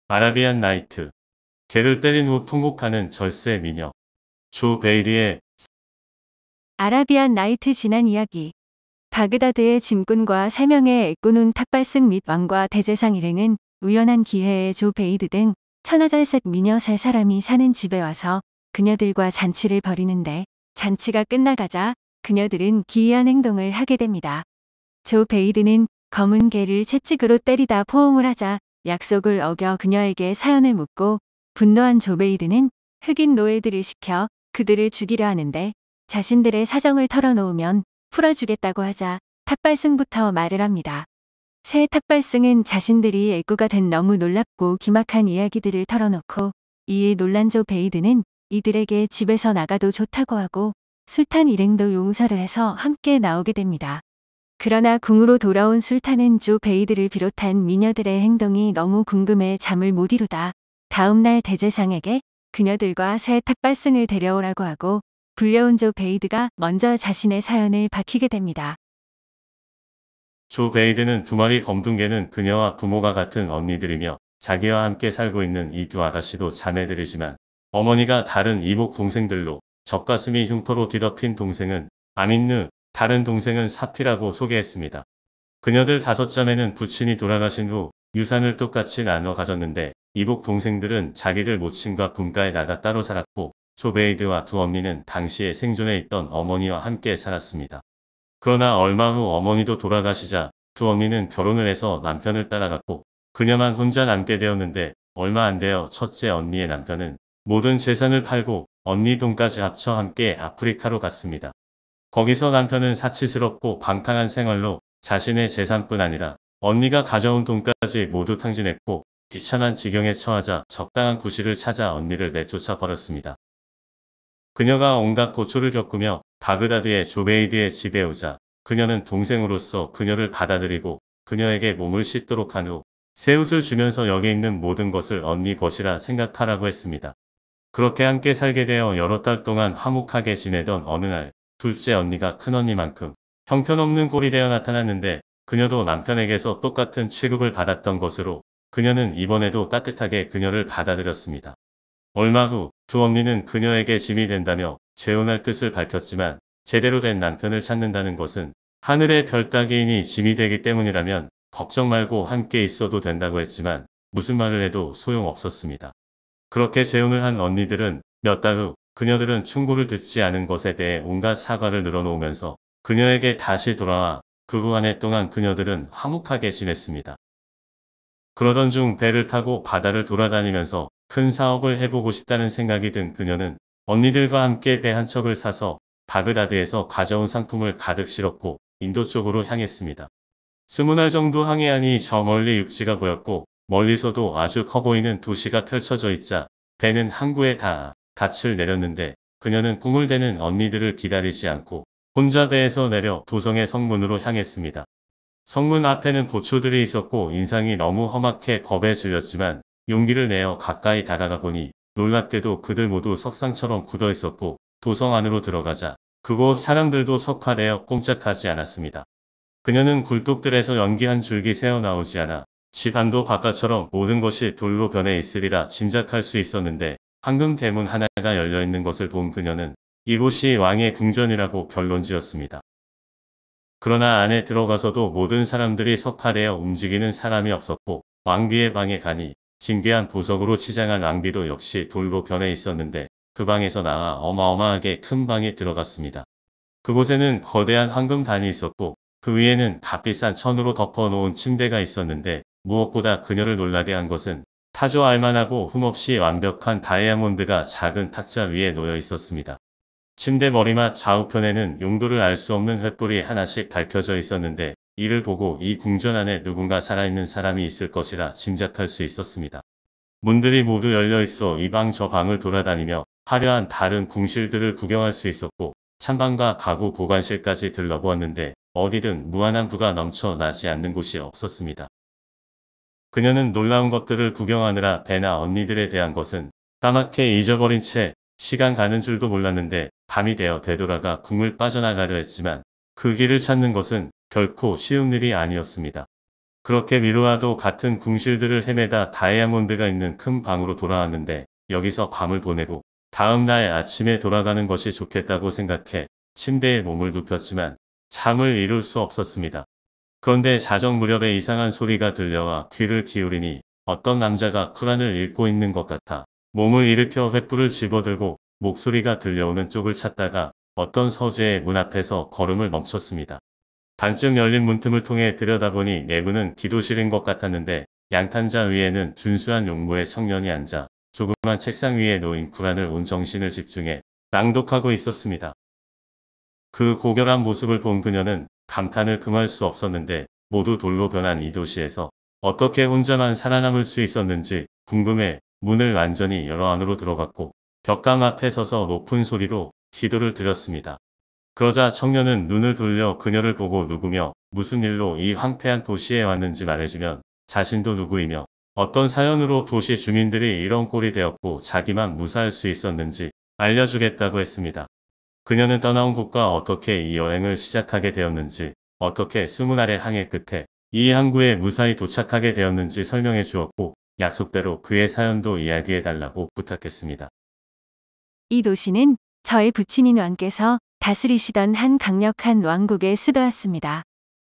아라비안 나이트. 개를 때린 후 통곡하는 절세 미녀. 조 베이리의 아라비안 나이트 지난 이야기. 바그다드의 짐꾼과 3명의 애꾸눈 탑발승 및 왕과 대제상 일행은 우연한 기회에 조 베이드 등 천하절색 미녀 3사람이 사는 집에 와서 그녀들과 잔치를 벌이는데 잔치가 끝나가자 그녀들은 기이한 행동을 하게 됩니다. 조 베이드는 검은 개를 채찍으로 때리다 포옹을 하자 약속을 어겨 그녀에게 사연을 묻고 분노한 조 베이드는 흑인 노예들을 시켜 그들을 죽이려 하는데 자신들의 사정을 털어놓으면 풀어주겠다고 하자 탑발승부터 말을 합니다. 새 탑발승은 자신들이 애꾸가 된 너무 놀랍고 기막한 이야기들을 털어놓고 이에 놀란 조 베이드는 이들에게 집에서 나가도 좋다고 하고 술탄 일행도 용서를 해서 함께 나오게 됩니다. 그러나 궁으로 돌아온 술탄은 조 베이드를 비롯한 미녀들의 행동이 너무 궁금해 잠을 못 이루다 다음날 대제상에게 그녀들과 새 탑발승을 데려오라고 하고 불려온 조 베이드가 먼저 자신의 사연을 밝히게 됩니다. 조 베이드는 2마리 검둥개는 그녀와 부모가 같은 언니들이며 자기와 함께 살고 있는 이 2아가씨도 자매들이지만 어머니가 다른 이복 동생들로 젖가슴이 흉터로 뒤덮인 동생은 아민느, 다른 동생은 사피라고 소개했습니다. 그녀들 5자매는 부친이 돌아가신 후 유산을 똑같이 나눠 가졌는데 이복 동생들은 자기들 모친과 분가에 나가 따로 살았고 조 베이드와 2언니는 당시에 생존해 있던 어머니와 함께 살았습니다. 그러나 얼마 후 어머니도 돌아가시자 2언니는 결혼을 해서 남편을 따라갔고 그녀만 혼자 남게 되었는데 얼마 안 되어 첫째 언니의 남편은 모든 재산을 팔고 언니 돈까지 합쳐 함께 아프리카로 갔습니다. 거기서 남편은 사치스럽고 방탕한 생활로 자신의 재산뿐 아니라 언니가 가져온 돈까지 모두 탕진했고 비참한 지경에 처하자 적당한 구실을 찾아 언니를 내쫓아 버렸습니다. 그녀가 온갖 고초를 겪으며 바그다드의 조베이드의 집에 오자 그녀는 동생으로서 그녀를 받아들이고 그녀에게 몸을 씻도록 한 후 새 옷을 주면서 여기 있는 모든 것을 언니 것이라 생각하라고 했습니다. 그렇게 함께 살게 되어 여러 달 동안 화목하게 지내던 어느 날 둘째 언니가 큰언니만큼 형편없는 꼴이 되어 나타났는데 그녀도 남편에게서 똑같은 취급을 받았던 것으로 그녀는 이번에도 따뜻하게 그녀를 받아들였습니다. 얼마 후 2언니는 그녀에게 짐이 된다며 재혼할 뜻을 밝혔지만 제대로 된 남편을 찾는다는 것은 하늘의 별 따기이니 짐이 되기 때문이라면 걱정 말고 함께 있어도 된다고 했지만 무슨 말을 해도 소용없었습니다. 그렇게 재혼을 한 언니들은 몇 달 후 그녀들은 충고를 듣지 않은 것에 대해 온갖 사과를 늘어놓으면서 그녀에게 다시 돌아와 그 후 한 해 동안 그녀들은 화목하게 지냈습니다. 그러던 중 배를 타고 바다를 돌아다니면서 큰 사업을 해보고 싶다는 생각이 든 그녀는 언니들과 함께 배 한 척을 사서 바그다드에서 가져온 상품을 가득 실었고 인도 쪽으로 향했습니다. 20날 정도 항해하니 저 멀리 육지가 보였고 멀리서도 아주 커 보이는 도시가 펼쳐져 있자 배는 항구에 닻을 내렸는데 그녀는 꿈을 대는 언니들을 기다리지 않고 혼자 배에서 내려 도성의 성문으로 향했습니다. 성문 앞에는 보초들이 있었고 인상이 너무 험악해 겁에 질렸지만 용기를 내어 가까이 다가가 보니 놀랍게도 그들 모두 석상처럼 굳어 있었고 도성 안으로 들어가자 그곳 사람들도 석화되어 꼼짝하지 않았습니다. 그녀는 굴뚝들에서 연기 한 줄기 새어나오지 않아 집 안도 바깥처럼 모든 것이 돌로 변해 있으리라 짐작할 수 있었는데 황금 대문 하나가 열려있는 것을 본 그녀는 이곳이 왕의 궁전이라고 결론지었습니다. 그러나 안에 들어가서도 모든 사람들이 석화되어 움직이는 사람이 없었고 왕비의 방에 가니 진귀한 보석으로 치장한 왕비도 역시 돌로 변해 있었는데 그 방에서 나와 어마어마하게 큰 방에 들어갔습니다. 그곳에는 거대한 황금단이 있었고 그 위에는 값비싼 천으로 덮어놓은 침대가 있었는데 무엇보다 그녀를 놀라게 한 것은 타조 알만하고 흠없이 완벽한 다이아몬드가 작은 탁자 위에 놓여 있었습니다. 침대 머리맡 좌우편에는 용도를 알 수 없는 횃불이 하나씩 밝혀져 있었는데 이를 보고 이 궁전 안에 누군가 살아있는 사람이 있을 것이라 짐작할 수 있었습니다. 문들이 모두 열려 있어 이 방 저 방을 돌아다니며 화려한 다른 궁실들을 구경할 수 있었고 찬방과 가구 보관실까지 들러보았는데 어디든 무한한 부가 넘쳐나지 않는 곳이 없었습니다. 그녀는 놀라운 것들을 구경하느라 배나 언니들에 대한 것은 까맣게 잊어버린 채 시간 가는 줄도 몰랐는데 밤이 되어 되돌아가 궁을 빠져나가려 했지만 그 길을 찾는 것은 결코 쉬운 일이 아니었습니다. 그렇게 미루와도 같은 궁실들을 헤매다 다이아몬드가 있는 큰 방으로 돌아왔는데 여기서 밤을 보내고 다음 날 아침에 돌아가는 것이 좋겠다고 생각해 침대에 몸을 눕혔지만 잠을 이룰 수 없었습니다. 그런데 자정 무렵에 이상한 소리가 들려와 귀를 기울이니 어떤 남자가 쿠란을 읽고 있는 것 같아 몸을 일으켜 횃불을 집어들고 목소리가 들려오는 쪽을 찾다가 어떤 서재의 문 앞에서 걸음을 멈췄습니다. 반쯤 열린 문틈을 통해 들여다보니 내부는 기도실인 것 같았는데 양탄자 위에는 준수한 용모의 청년이 앉아 조그만 책상 위에 놓인 쿠란을 온 정신을 집중해 낭독하고 있었습니다. 그 고결한 모습을 본 그녀는 감탄을 금할 수 없었는데 모두 돌로 변한 이 도시에서 어떻게 혼자만 살아남을 수 있었는지 궁금해 문을 완전히 열어 안으로 들어갔고 벽강 앞에 서서 높은 소리로 기도를 드렸습니다. 그러자 청년은 눈을 돌려 그녀를 보고 누구며 무슨 일로 이 황폐한 도시에 왔는지 말해주면 자신도 누구이며 어떤 사연으로 도시 주민들이 이런 꼴이 되었고 자기만 무사할 수 있었는지 알려주겠다고 했습니다. 그녀는 떠나온 곳과 어떻게 이 여행을 시작하게 되었는지 어떻게 수문 아래 항해 끝에 이 항구에 무사히 도착하게 되었는지 설명해 주었고 약속대로 그의 사연도 이야기해달라고 부탁했습니다. 이 도시는 저의 부친인 왕께서 다스리시던 한 강력한 왕국의 수도였습니다.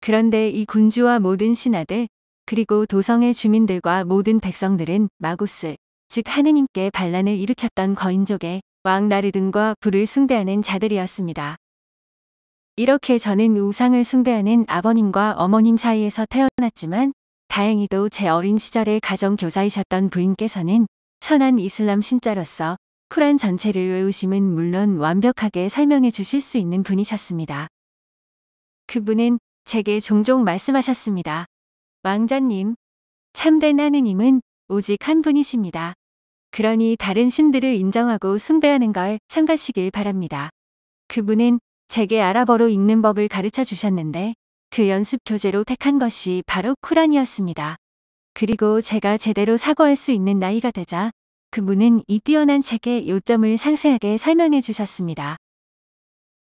그런데 이 군주와 모든 신하들, 그리고 도성의 주민들과 모든 백성들은 마구스, 즉 하느님께 반란을 일으켰던 거인족의 왕 나르든과 불을 숭배하는 자들이었습니다. 이렇게 저는 우상을 숭배하는 아버님과 어머님 사이에서 태어났지만 다행히도 제 어린 시절의 가정교사이셨던 부인께서는 선한 이슬람 신자로서 쿠란 전체를 외우심은 물론 완벽하게 설명해 주실 수 있는 분이셨습니다. 그분은 제게 종종 말씀하셨습니다. 왕자님, 참된 하느님은 오직 한 분이십니다. 그러니 다른 신들을 인정하고 숭배하는 걸 삼가시길 바랍니다. 그분은 제게 아랍어로 읽는 법을 가르쳐 주셨는데 그 연습 교재로 택한 것이 바로 쿠란이었습니다. 그리고 제가 제대로 사고할 수 있는 나이가 되자 그분은 이 뛰어난 책의 요점을 상세하게 설명해 주셨습니다.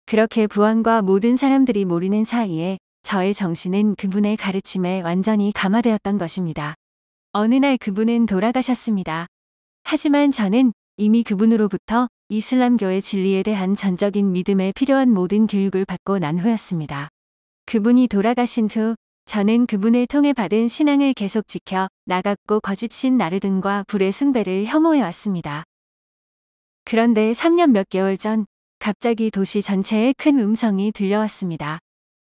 그렇게 부왕과 모든 사람들이 모르는 사이에 저의 정신은 그분의 가르침에 완전히 감화되었던 것입니다. 어느 날 그분은 돌아가셨습니다. 하지만 저는 이미 그분으로부터 이슬람교의 진리에 대한 전적인 믿음에 필요한 모든 교육을 받고 난 후였습니다. 그분이 돌아가신 후 저는 그분을 통해 받은 신앙을 계속 지켜 나갔고 거짓신 나르든과 불의 숭배를 혐오해 왔습니다. 그런데 3년 몇 개월 전 갑자기 도시 전체에 큰 음성이 들려왔습니다.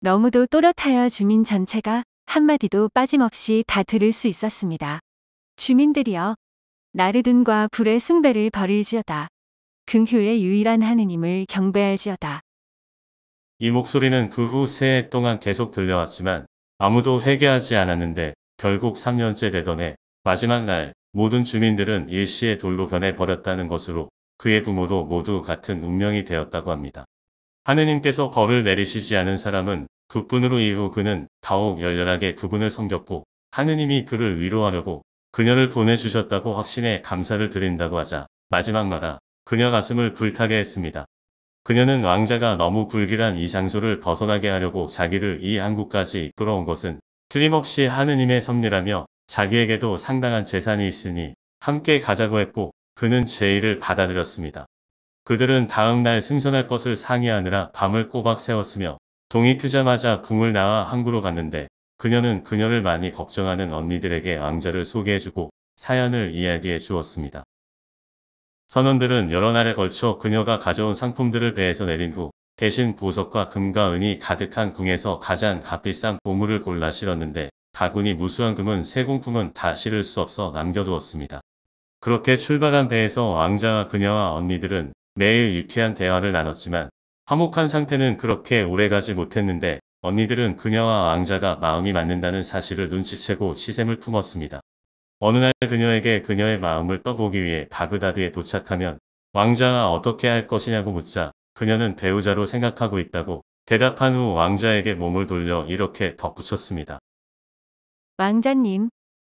너무도 또렷하여 주민 전체가 한마디도 빠짐없이 다 들을 수 있었습니다. 주민들이여, 나르든과 불의 숭배를 버릴지어다. 긍휼의 유일한 하느님을 경배할지어다. 이 목소리는 그 후 세 해 동안 계속 들려왔지만 아무도 회개하지 않았는데 결국 3년째 되던 해 마지막 날 모든 주민들은 일시에 돌로 변해버렸다는 것으로 그의 부모도 모두 같은 운명이 되었다고 합니다. 하느님께서 벌을 내리시지 않은 사람은 그뿐으로 이후 그는 더욱 열렬하게 그분을 섬겼고 하느님이 그를 위로하려고 그녀를 보내주셨다고 확신해 감사를 드린다고 하자 마지막 말아 그녀 가슴을 불타게 했습니다. 그녀는 왕자가 너무 불길한 이 장소를 벗어나게 하려고 자기를 이 항구까지 이끌어온 것은 틀림없이 하느님의 섭리라며 자기에게도 상당한 재산이 있으니 함께 가자고 했고 그는 제의를 받아들였습니다. 그들은 다음 날 승선할 것을 상의하느라 밤을 꼬박 새웠으며 동이 트자마자 궁을 나와 항구로 갔는데 그녀는 그녀를 많이 걱정하는 언니들에게 왕자를 소개해주고 사연을 이야기해 주었습니다. 선원들은 여러 날에 걸쳐 그녀가 가져온 상품들을 배에서 내린 후 대신 보석과 금과 은이 가득한 궁에서 가장 값비싼 보물을 골라 실었는데 가군이 무수한 금은 세공품은 다 실을 수 없어 남겨두었습니다. 그렇게 출발한 배에서 왕자와 그녀와 언니들은 매일 유쾌한 대화를 나눴지만 화목한 상태는 그렇게 오래가지 못했는데 언니들은 그녀와 왕자가 마음이 맞는다는 사실을 눈치채고 시샘을 품었습니다. 어느 날 그녀에게 그녀의 마음을 떠보기 위해 바그다드에 도착하면 왕자가 어떻게 할 것이냐고 묻자 그녀는 배우자로 생각하고 있다고 대답한 후 왕자에게 몸을 돌려 이렇게 덧붙였습니다. 왕자님,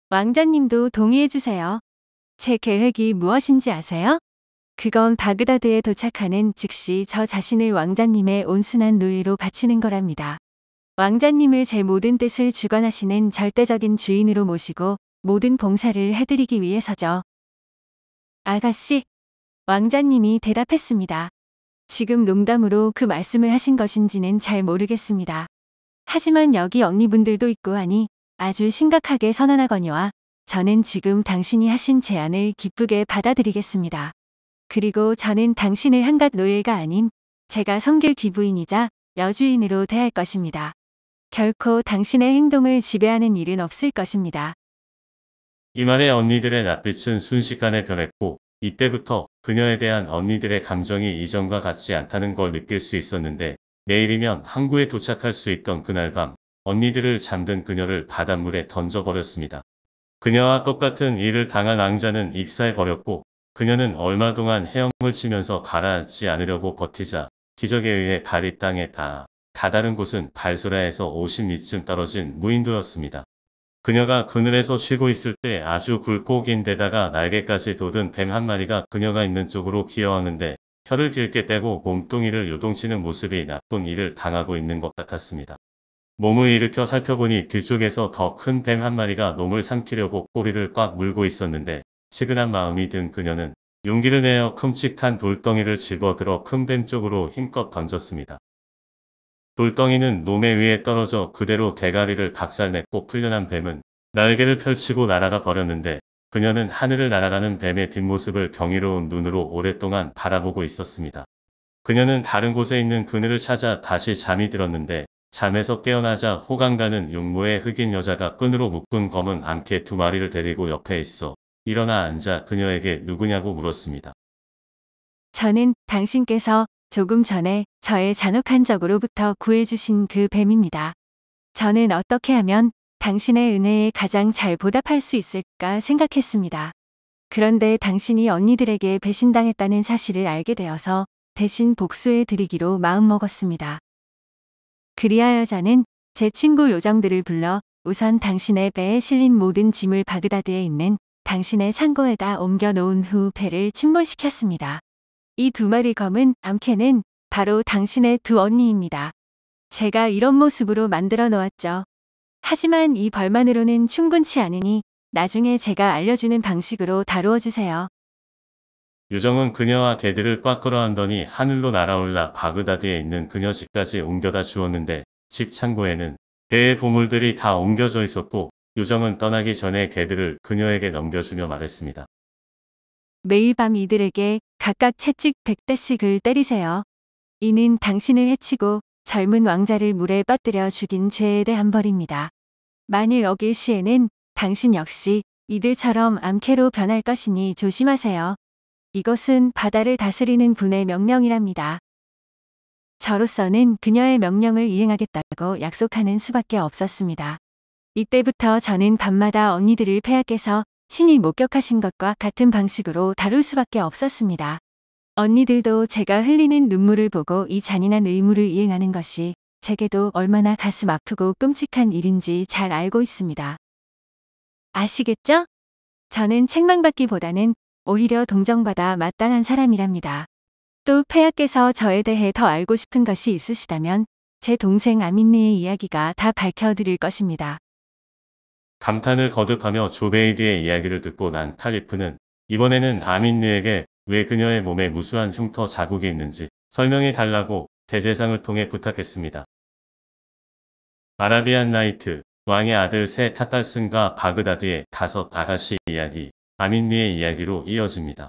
왕자님도 동의해주세요. 제 계획이 무엇인지 아세요? 그건 바그다드에 도착하는 즉시 저 자신을 왕자님의 온순한 노예로 바치는 거랍니다. 왕자님을 제 모든 뜻을 주관하시는 절대적인 주인으로 모시고 모든 봉사를 해드리기 위해서죠. 아가씨, 왕자님이 대답했습니다. 지금 농담으로 그 말씀을 하신 것인지는 잘 모르겠습니다. 하지만 여기 언니분들도 있고 하니 아주 심각하게 선언하거니와 저는 지금 당신이 하신 제안을 기쁘게 받아들이겠습니다. 그리고 저는 당신을 한갓 노예가 아닌 제가 섬길 귀부인이자 여주인으로 대할 것입니다. 결코 당신의 행동을 지배하는 일은 없을 것입니다. 이 말에 언니들의 낯빛은 순식간에 변했고 이때부터 그녀에 대한 언니들의 감정이 이전과 같지 않다는 걸 느낄 수 있었는데 내일이면 항구에 도착할 수 있던 그날 밤 언니들을 잠든 그녀를 바닷물에 던져버렸습니다. 그녀와 똑같은 일을 당한 앙자는 익사해버렸고 그녀는 얼마 동안 헤엄을 치면서 가라앉지 않으려고 버티자 기적에 의해 발이 땅에 다다른 곳은 발소라에서 50리쯤 떨어진 무인도였습니다. 그녀가 그늘에서 쉬고 있을 때 아주 굵고 긴 데다가 날개까지 돋은 뱀 한 마리가 그녀가 있는 쪽으로 기어왔는데 혀를 길게 떼고 몸뚱이를 요동치는 모습이 나쁜 일을 당하고 있는 것 같았습니다. 몸을 일으켜 살펴보니 뒤쪽에서 더 큰 뱀 한 마리가 놈을 삼키려고 꼬리를 꽉 물고 있었는데 치근한 마음이 든 그녀는 용기를 내어 큼직한 돌덩이를 집어들어 큰 뱀 쪽으로 힘껏 던졌습니다. 돌덩이는 놈의 위에 떨어져 그대로 대가리를 박살냈고 풀려난 뱀은 날개를 펼치고 날아가 버렸는데 그녀는 하늘을 날아가는 뱀의 뒷모습을 경이로운 눈으로 오랫동안 바라보고 있었습니다. 그녀는 다른 곳에 있는 그늘을 찾아 다시 잠이 들었는데 잠에서 깨어나자 호강가는 용모의 흑인 여자가 끈으로 묶은 검은 암캐 2마리를 데리고 옆에 있어 일어나 앉아 그녀에게 누구냐고 물었습니다. 저는 당신께서 조금 전에 저의 잔혹한 적으로부터 구해주신 그 뱀입니다. 저는 어떻게 하면 당신의 은혜에 가장 잘 보답할 수 있을까 생각했습니다. 그런데 당신이 언니들에게 배신당했다는 사실을 알게 되어서 대신 복수해 드리기로 마음먹었습니다. 그리하여 저는 제 친구 요정들을 불러 우선 당신의 배에 실린 모든 짐을 바그다드에 있는 당신의 창고에다 옮겨 놓은 후 배를 침몰시켰습니다. 이 2마리 검은 암캐는 바로 당신의 2 언니입니다. 제가 이런 모습으로 만들어 놓았죠. 하지만 이 벌만으로는 충분치 않으니 나중에 제가 알려주는 방식으로 다루어 주세요. 요정은 그녀와 개들을 꽉 끌어안더니 하늘로 날아올라 바그다드에 있는 그녀 집까지 옮겨다 주었는데 집 창고에는 배의 보물들이 다 옮겨져 있었고 요정은 떠나기 전에 개들을 그녀에게 넘겨주며 말했습니다. 매일 밤 이들에게 각각 채찍 100대씩을 때리세요. 이는 당신을 해치고 젊은 왕자를 물에 빠뜨려 죽인 죄에 대한 벌입니다. 만일 어길 시에는 당신 역시 이들처럼 암캐로 변할 것이니 조심하세요. 이것은 바다를 다스리는 분의 명령이랍니다. 저로서는 그녀의 명령을 이행하겠다고 약속하는 수밖에 없었습니다. 이때부터 저는 밤마다 언니들을 폐하께서 친히 목격하신 것과 같은 방식으로 다룰 수밖에 없었습니다. 언니들도 제가 흘리는 눈물을 보고 이 잔인한 의무를 이행하는 것이 제게도 얼마나 가슴 아프고 끔찍한 일인지 잘 알고 있습니다. 아시겠죠? 저는 책망받기보다는 오히려 동정받아 마땅한 사람이랍니다. 또 폐하께서 저에 대해 더 알고 싶은 것이 있으시다면 제 동생 아민느의 이야기가 다 밝혀드릴 것입니다. 감탄을 거듭하며 조베이드의 이야기를 듣고 난 칼리프는 이번에는 아민느에게 왜 그녀의 몸에 무수한 흉터 자국이 있는지 설명해 달라고 대제상을 통해 부탁했습니다. 아라비안 나이트, 왕의 아들 세 타딸슨과 바그다드의 5 아가씨 이야기, 아민느의 이야기로 이어집니다.